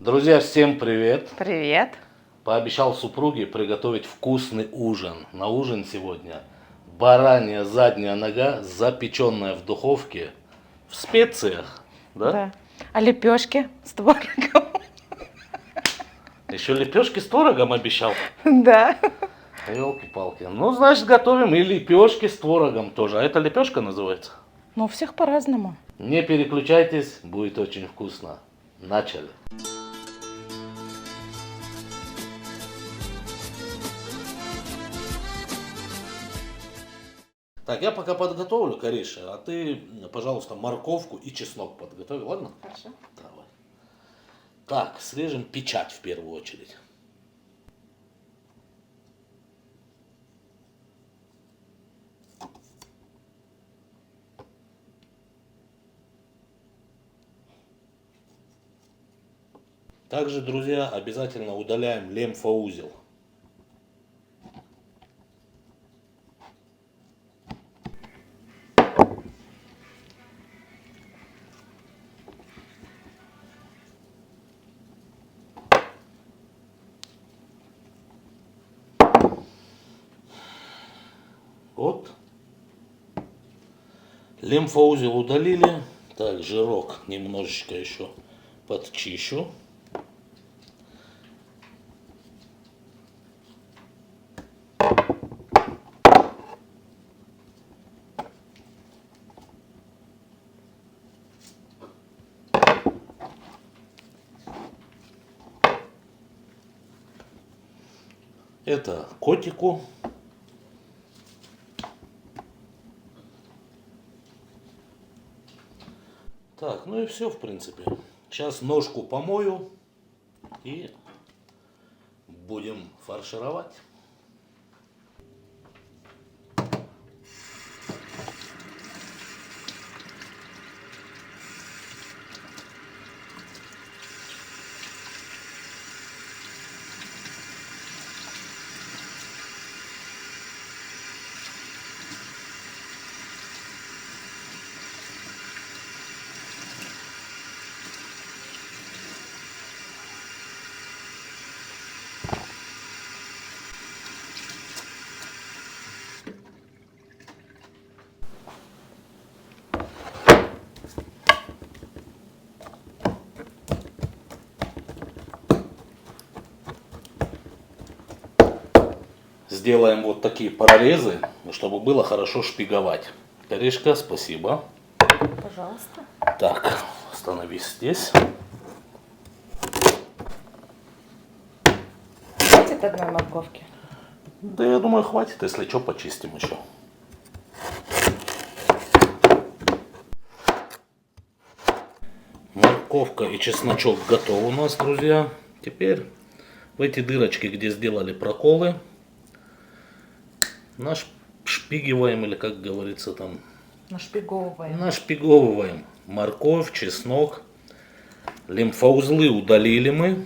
Друзья, всем привет! Привет. Пообещал супруге приготовить вкусный ужин. На ужин сегодня баранья задняя нога, запеченная в духовке, в специях, да? Да. А лепешки с творогом? Еще лепешки с творогом обещал. Да. Елки-палки. Ну, значит, готовим и лепешки с творогом тоже. А это лепешка называется? Но у всех по-разному. Не переключайтесь, будет очень вкусно. Начали. Так, я пока подготовлю, Кариша, а ты, пожалуйста, морковку и чеснок подготовь, ладно? Хорошо. Давай. Так, срежем печать в первую очередь. Также, друзья, обязательно удаляем лимфоузел. Вот. Лимфоузел удалили. Так, жирок немножечко еще подчищу. Это котику. Так, ну и все, в принципе. Сейчас ножку помою и будем фаршировать. Сделаем вот такие прорезы, чтобы было хорошо шпиговать. Корешка, спасибо. Пожалуйста. Так, становись здесь. Хватит одной морковки? Да я думаю, хватит, если что, почистим еще. Морковка и чесночок готовы у нас, друзья. Теперь в эти дырочки, где сделали проколы, нашпигиваем, или как говорится там, Нашпиговываем. нашпиговываем морковь, чеснок. Лимфоузлы удалили мы.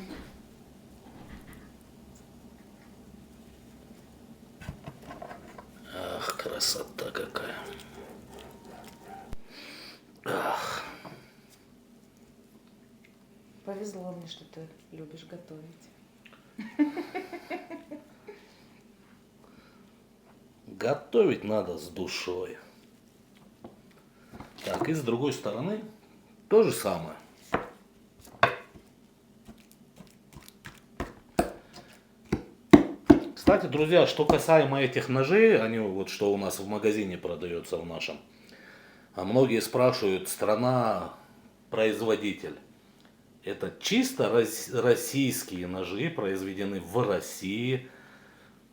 Ах, красота какая. Ах. Повезло мне, что ты любишь готовить. Готовить надо с душой. Так, и с другой стороны то же самое. Кстати, друзья, что касаемо этих ножей, они вот что у нас в магазине продается в нашем. А многие спрашивают, страна, производитель. Это чисто российские ножи, произведены в России.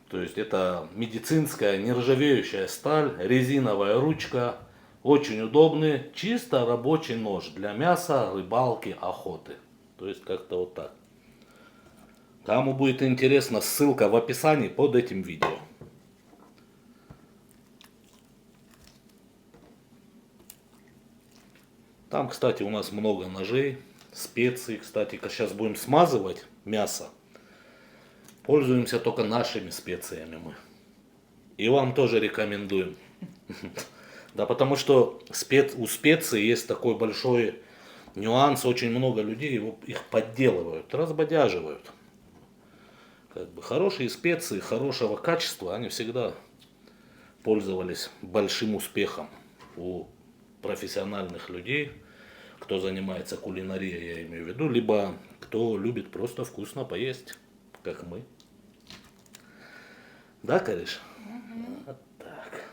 То есть это медицинская нержавеющая сталь, резиновая ручка. Очень удобный, чисто рабочий нож для мяса, рыбалки, охоты. То есть как-то вот так. Кому будет интересно, ссылка в описании под этим видео. Там, кстати, у нас много ножей, специй. Кстати, сейчас будем смазывать мясо. Пользуемся только нашими специями мы. И вам тоже рекомендуем. Да, потому что у специй есть такой большой нюанс, очень много людей их подделывают, разбодяживают. Как бы хорошие специи хорошего качества, они всегда пользовались большим успехом у профессиональных людей, кто занимается кулинарией, я имею в виду, либо кто любит просто вкусно поесть, как мы. Да, Кариш? Вот так.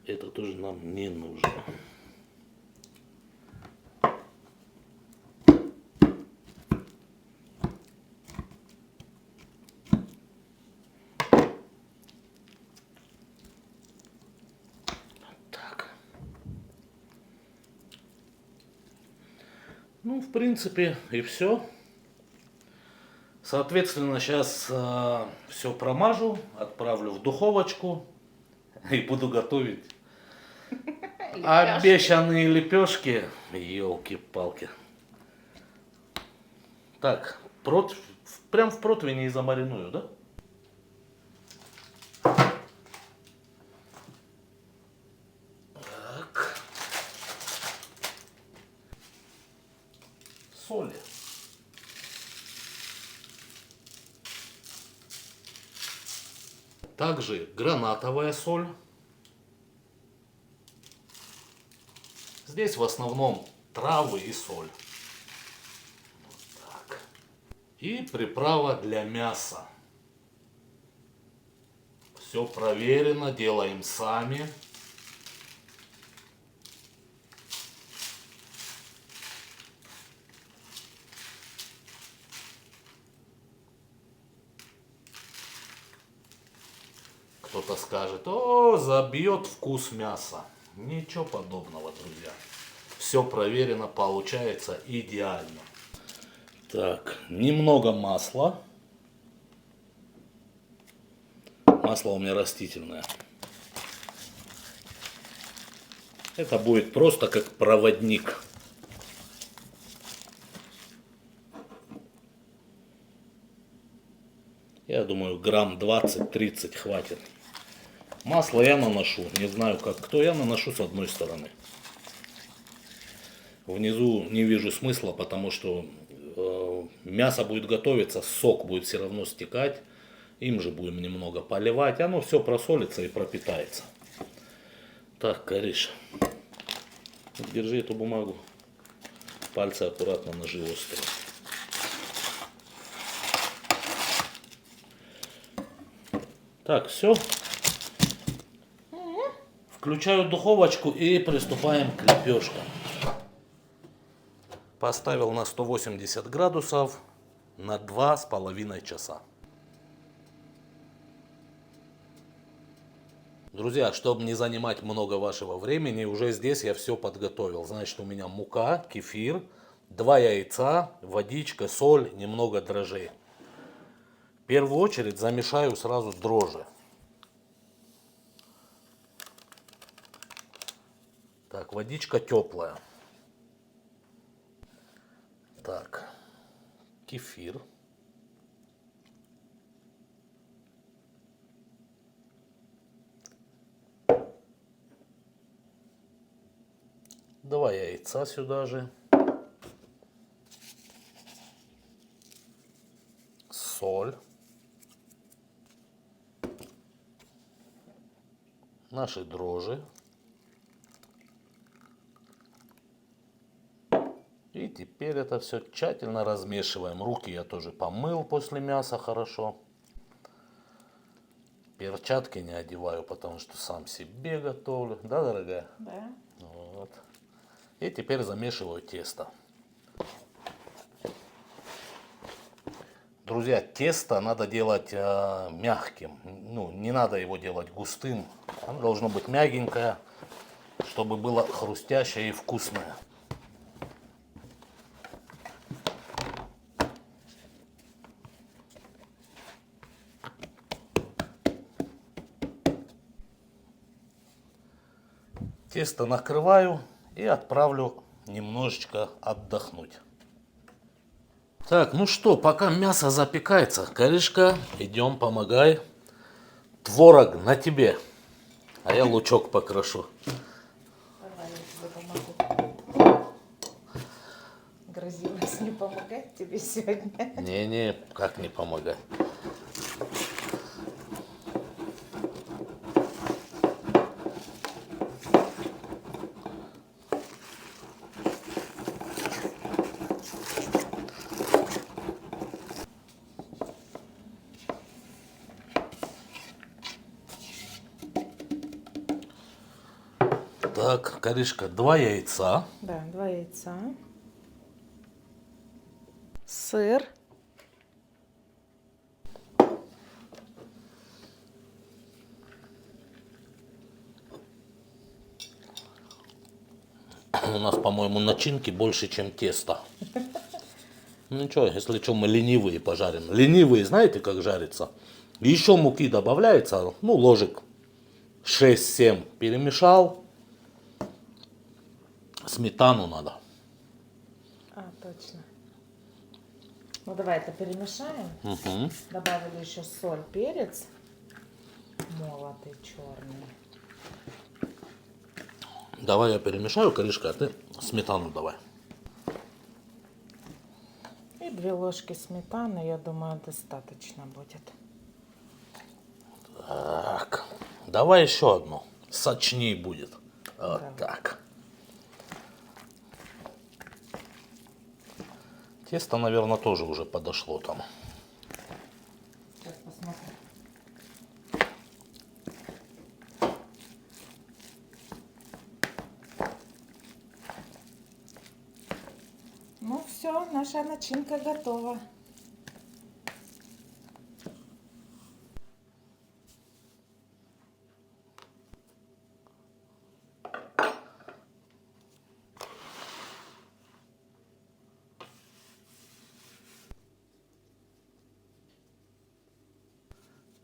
Это тоже нам не нужно. Так. Ну, в принципе, и все. Соответственно, сейчас все промажу, отправлю в духовочку и буду готовить обещанные лепешки. Елки-палки. Так, прям в противне и замариную, да? Так. Соли. Также гранатовая соль. Здесь в основном травы и соль. Вот так. И приправа для мяса. Все проверено, делаем сами. Кто-то скажет, о, забьет вкус мяса. Ничего подобного, друзья. Все проверено, получается идеально. Так, немного масла. Масло у меня растительное. Это будет просто как проводник. Я думаю, грамм 20-30 хватит. Масло я наношу, не знаю как кто, я наношу с одной стороны. Внизу не вижу смысла, потому что мясо будет готовиться, сок будет все равно стекать. Им же будем немного поливать, оно все просолится и пропитается. Так, Кариш, держи эту бумагу. Пальцы аккуратно, ножи острые. Так, все. Включаю духовочку и приступаем к лепешкам. Поставил на 180 градусов на 2,5 часа. Друзья, чтобы не занимать много вашего времени, уже здесь я все подготовил. Значит, у меня мука, кефир, 2 яйца, водичка, соль, немного дрожжей. В первую очередь замешаю сразу дрожжи. Так, водичка теплая. Так, кефир. Два яйца сюда же. Соль. Наши дрожжи. И теперь это все тщательно размешиваем. Руки я тоже помыл после мяса хорошо. Перчатки не одеваю, потому что сам себе готовлю. Да, дорогая? Да. Вот. И теперь замешиваю тесто. Друзья, тесто надо делать мягким. Ну, не надо его делать густым. Оно должно быть мягенькое, чтобы было хрустящее и вкусное. Тесто накрываю и отправлю немножечко отдохнуть. Так, ну что, пока мясо запекается, Каришка, идем, помогай. Творог на тебе. А я лучок покрошу. Давай, я тебе помогу. Грозилась не помогать тебе сегодня. Не-не, как не помогать. Так, Каришка, 2 яйца. Да, 2 яйца. Сыр. У нас, по-моему, начинки больше, чем тесто. Ну ничего, если что, мы ленивые пожарим. Ленивые, знаете, как жарится? Еще муки добавляется, ну, ложек 6-7 перемешал. Сметану надо. А, точно. Ну, давай это перемешаем. Угу. Добавили еще соль, перец. Молотый черный. Давай я перемешаю, Каришка, а ты сметану давай. И 2 ложки сметаны, я думаю, достаточно будет. Так, давай еще одну. Сочней будет. Вот Да. так. Тесто, наверное, тоже уже подошло там. Сейчас посмотрим. Ну все, наша начинка готова.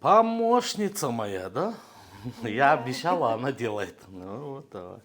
Помощница моя, да? Я обещала, она делает. Ну вот давай.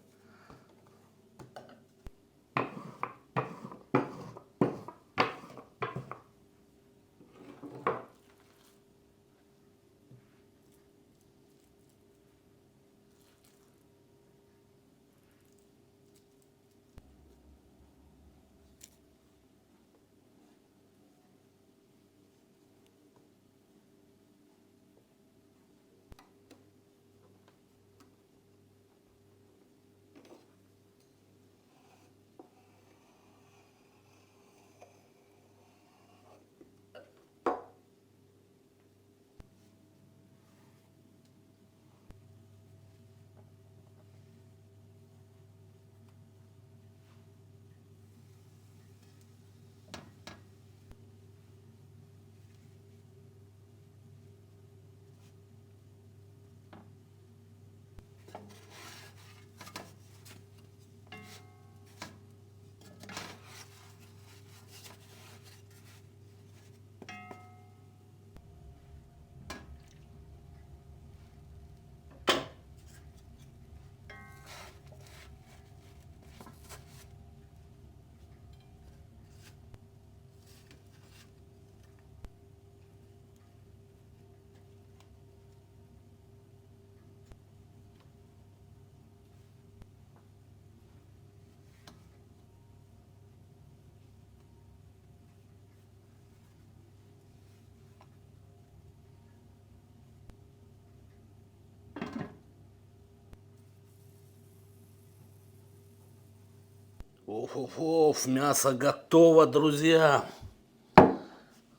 Оф, мясо готово, друзья.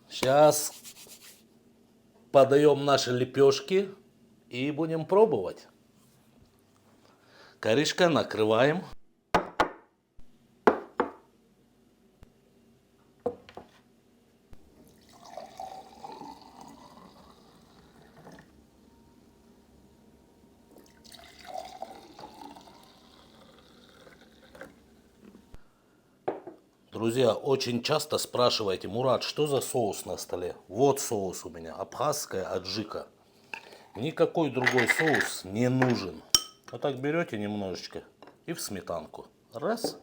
Сейчас подаем наши лепешки и будем пробовать. Каришка, накрываем. Друзья, очень часто спрашиваете: Мурат, что за соус на столе? Вот соус у меня, абхазская аджика. Никакой другой соус не нужен. Вот так берете немножечко и в сметанку. Раз.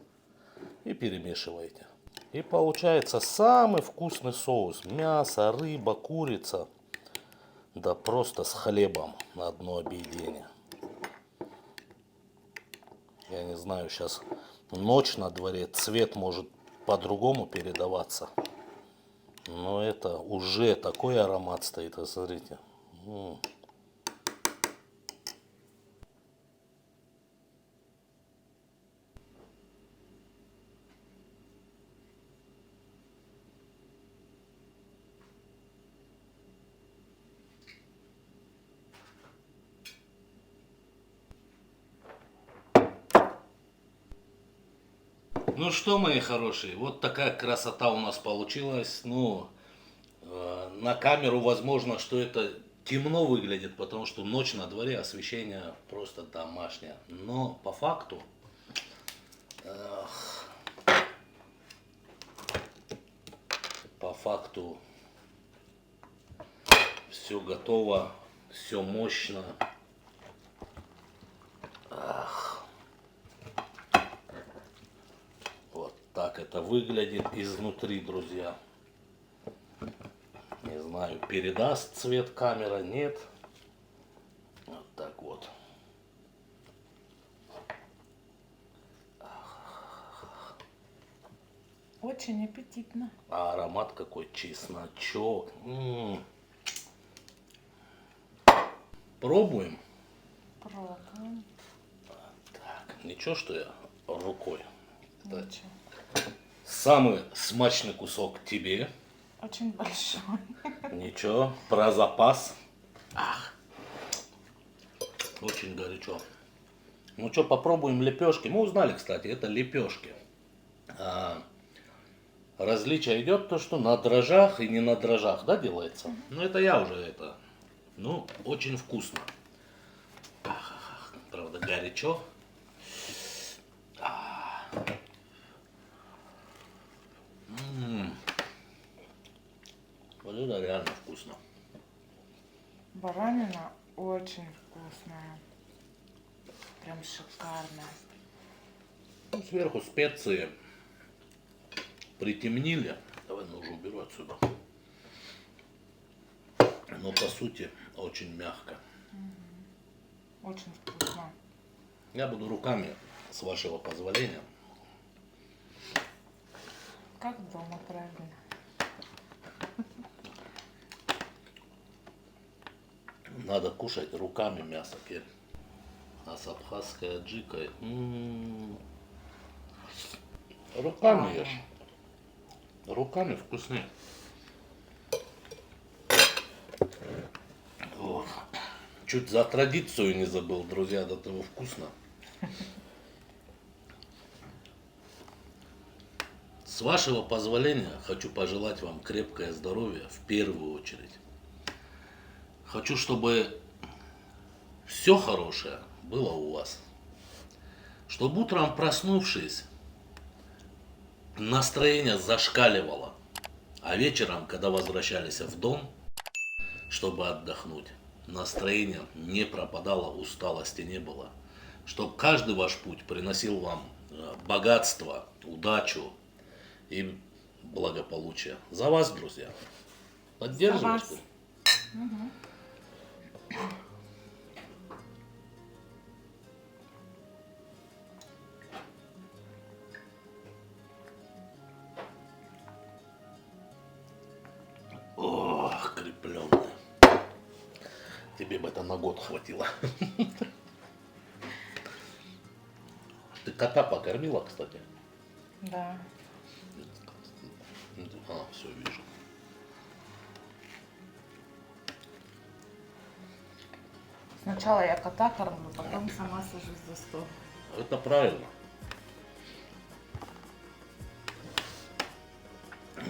И перемешиваете. И получается самый вкусный соус. Мясо, рыба, курица. Да просто с хлебом на одно объедение. Я не знаю, сейчас ночь на дворе, цвет может по-другому передаваться. Но это уже такой аромат стоит, а смотрите. Ну что, мои хорошие, вот такая красота у нас получилась. Ну, на камеру возможно, что это темно выглядит, потому что ночь на дворе, освещение просто домашнее. Но по факту, по факту все готово, все мощно. Вот так это выглядит изнутри, друзья. Не знаю, передаст цвет камера, нет. Вот так вот. Очень аппетитно. А аромат какой, чесночок. Пробуем. Пробуем. Так, ничего, что я рукой. Это Ничего. самый смачный кусок тебе. Очень большой. Ничего, про запас. Очень горячо. Ну что, попробуем лепешки. Мы узнали, кстати, это лепешки. Различие идет то, что на дрожжах и не на дрожжах, да, делается? Ну это я уже это. Ну, очень вкусно. Правда, горячо. Вот это реально вкусно. Баранина очень вкусная. Прям шикарная. Ну, сверху специи притемнили. Давай нож уберу отсюда. Но по сути очень мягко. Очень вкусно. Я буду руками, с вашего позволения. Как дома, правильно. Надо кушать руками мясо, Кель. А с абхазской аджикой. Руками ешь. Руками вкуснее. О, чуть за традицию не забыл, друзья, до того вкусно. С вашего позволения хочу пожелать вам крепкое здоровье в первую очередь. Хочу, чтобы все хорошее было у вас. Чтобы утром проснувшись, настроение зашкаливало. А вечером, когда возвращались в дом, чтобы отдохнуть, настроение не пропадало, усталости не было. Чтобы каждый ваш путь приносил вам богатство, удачу и благополучие. За вас, друзья. Поддерживаешь За вас. ты? Ох, крепленная. Тебе бы это на год хватило. Ты кота покормила, кстати? Да. А, все, вижу. Сначала я кота кормлю, потом сама сажусь за стол. Это правильно.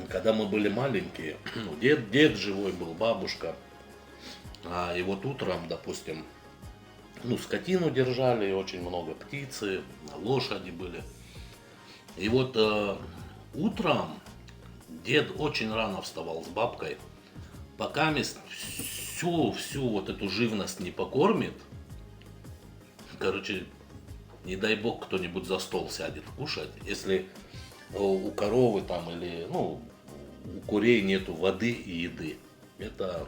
Когда мы были маленькие, ну, дед живой был, бабушка. И вот утром, допустим, ну, скотину держали, очень много птицы, лошади были. И вот утром дед очень рано вставал с бабкой, пока всю вот эту живность не покормит. Короче, не дай бог кто-нибудь за стол сядет кушать, если у коровы там или, ну, у курей нету воды и еды. Это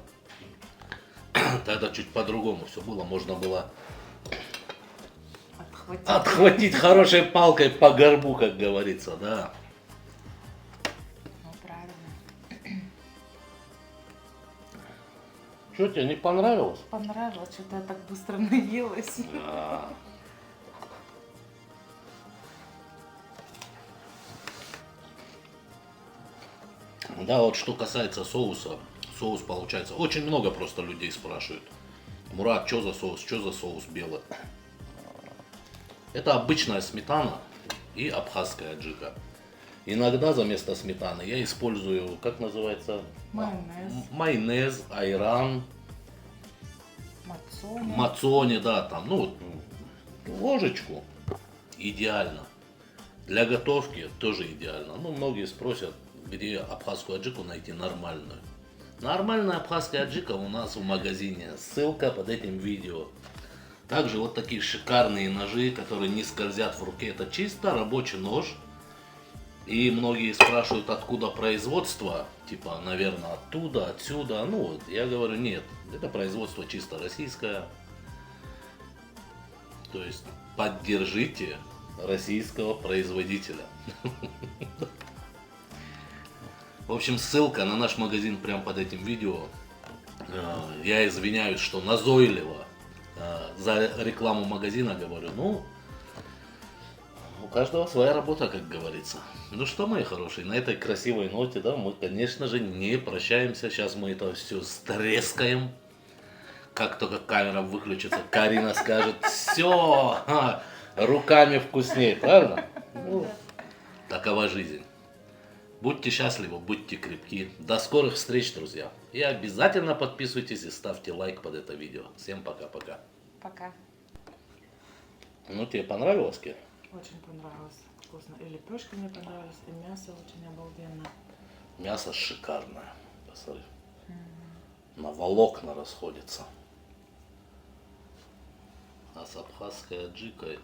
тогда чуть по-другому все было, можно было отхватить. Отхватить хорошей палкой по горбу, как говорится, да. Ну, правильно. Что, тебе не понравилось? Понравилось, что-то я так быстро наелась. Да. Да, вот что касается соуса, соус получается, очень много просто людей спрашивают. Мурат, что за соус белый? Это обычная сметана и абхазская аджика. Иногда за место сметаны я использую, как называется? Майонез. Майонез, айран, Мацони. мацони, да, там, ну, вот, ложечку. Идеально. Для готовки тоже идеально. Ну, многие спросят, где абхазскую аджику найти нормальную. Нормальная абхазская аджика у нас в магазине. Ссылка под этим видео. Также вот такие шикарные ножи, которые не скользят в руке. Это чисто рабочий нож. И многие спрашивают, откуда производство. Типа, наверное, оттуда, отсюда. Ну вот, я говорю, нет. Это производство чисто российское. То есть, поддержите российского производителя. В общем, ссылка на наш магазин прямо под этим видео. Я извиняюсь, что назойливо за рекламу магазина говорю. Ну, у каждого своя работа, как говорится. Ну что, мои хорошие, на этой красивой ноте, да, мы, конечно же, не прощаемся. Сейчас мы это все стрескаем. Как только камера выключится, Карина скажет, все, руками вкуснее, правильно? Ну, такова жизнь. Будьте счастливы, будьте крепки. До скорых встреч, друзья. И обязательно подписывайтесь и ставьте лайк под это видео. Всем пока-пока. Пока. Ну, тебе понравилось, Кир? Очень понравилось. Вкусно. И лепешки мне понравились, и мясо очень обалденное. Мясо шикарное. Посмотри. На волокна расходится. А с абхазской аджикой.